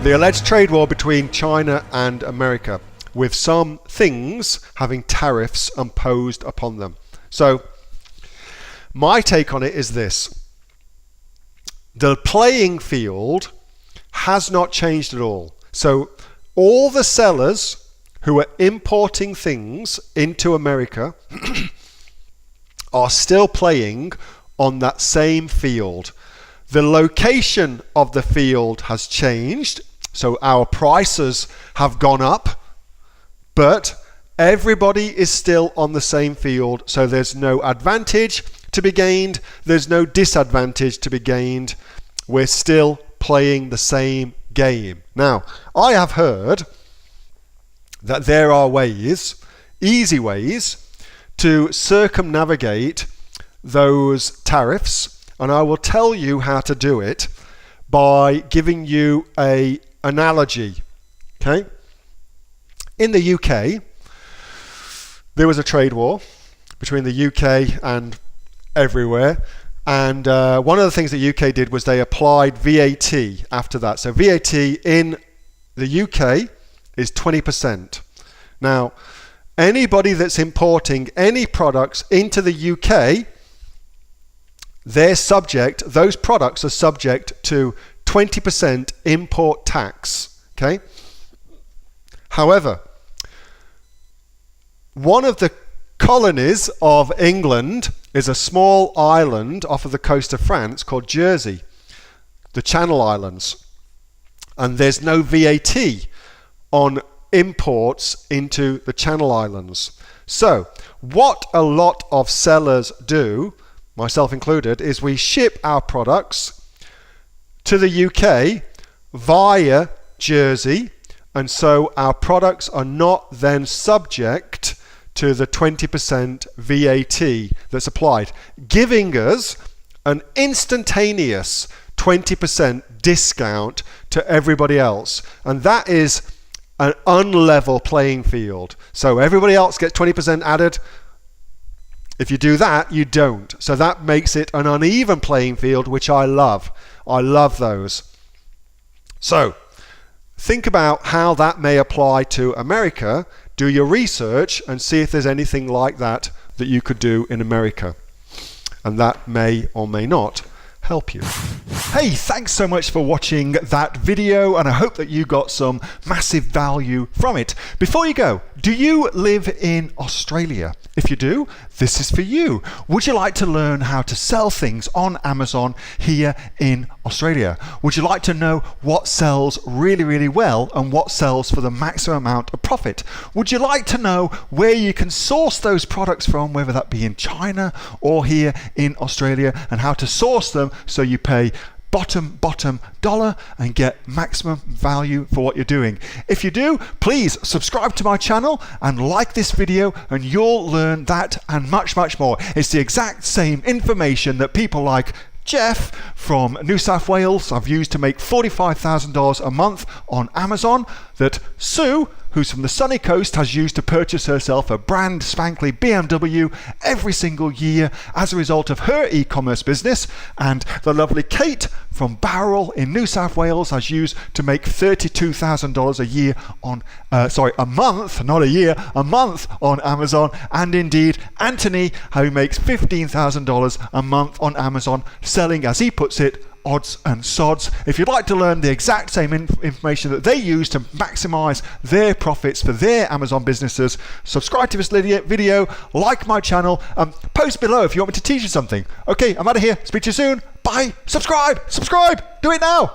The alleged trade war between China and America, with some things having tariffs imposed upon them. So, my take on it is this. The playing field has not changed at all. So, all the sellers who are importing things into America are still playing on that same field. The location of the field has changed, so our prices have gone up, but everybody is still on the same field, so there's no advantage to be gained, there's no disadvantage to be gained. We're still playing the same game. Now, I have heard that there are ways, easy ways, to circumnavigate those tariffs, and I will tell you how to do it by giving you an analogy. Okay? In the UK, there was a trade war between the UK and everywhere, and one of the things the UK did was they applied VAT after that. So VAT in the UK is 20%. Now, anybody that's importing any products into the UK, those products are subject to 20% import tax. Okay? However, one of the colonies of England is a small island off of the coast of France called Jersey, the Channel Islands. And there's no VAT on imports into the Channel Islands. So, what a lot of sellers do, myself included, is we ship our products to the UK via Jersey, and so our products are not then subject to the 20% VAT that's applied, giving us an instantaneous 20% discount to everybody else. And that is an unlevel playing field. So everybody else gets 20% added. If you do that, you don't. So that makes it an uneven playing field, which I love. I love those. So think about how that may apply to America. Do your research and see if there's anything like that that you could do in America. And that may or may not help you. Hey, thanks so much for watching that video, and I hope that you got some massive value from it. Before you go, do you live in Australia? If you do, this is for you. Would you like to learn how to sell things on Amazon here in Australia? Would you like to know what sells really, really well and what sells for the maximum amount of profit? Would you like to know where you can source those products from, whether that be in China or here in Australia, and how to source them so you pay bottom dollar and get maximum value for what you're doing? If you do, please subscribe to my channel and like this video, and you'll learn that and much more. It's the exact same information that people like Jeff from New South Wales have used to make $45,000 a month on Amazon, that Sue, who's from the sunny coast, has used to purchase herself a brand spankly BMW every single year as a result of her e-commerce business, and the lovely Kate from Bowral in New South Wales has used to make $32,000 a year on, a month, not a year, a month on Amazon, and indeed Anthony, who makes $15,000 a month on Amazon, selling, as he puts it, odds and sods. If you'd like to learn the exact same information that they use to maximize their profits for their Amazon businesses, subscribe to this video, like my channel, post below if you want me to teach you something. Okay, I'm out of here. Speak to you soon. Bye. Subscribe. Do it now.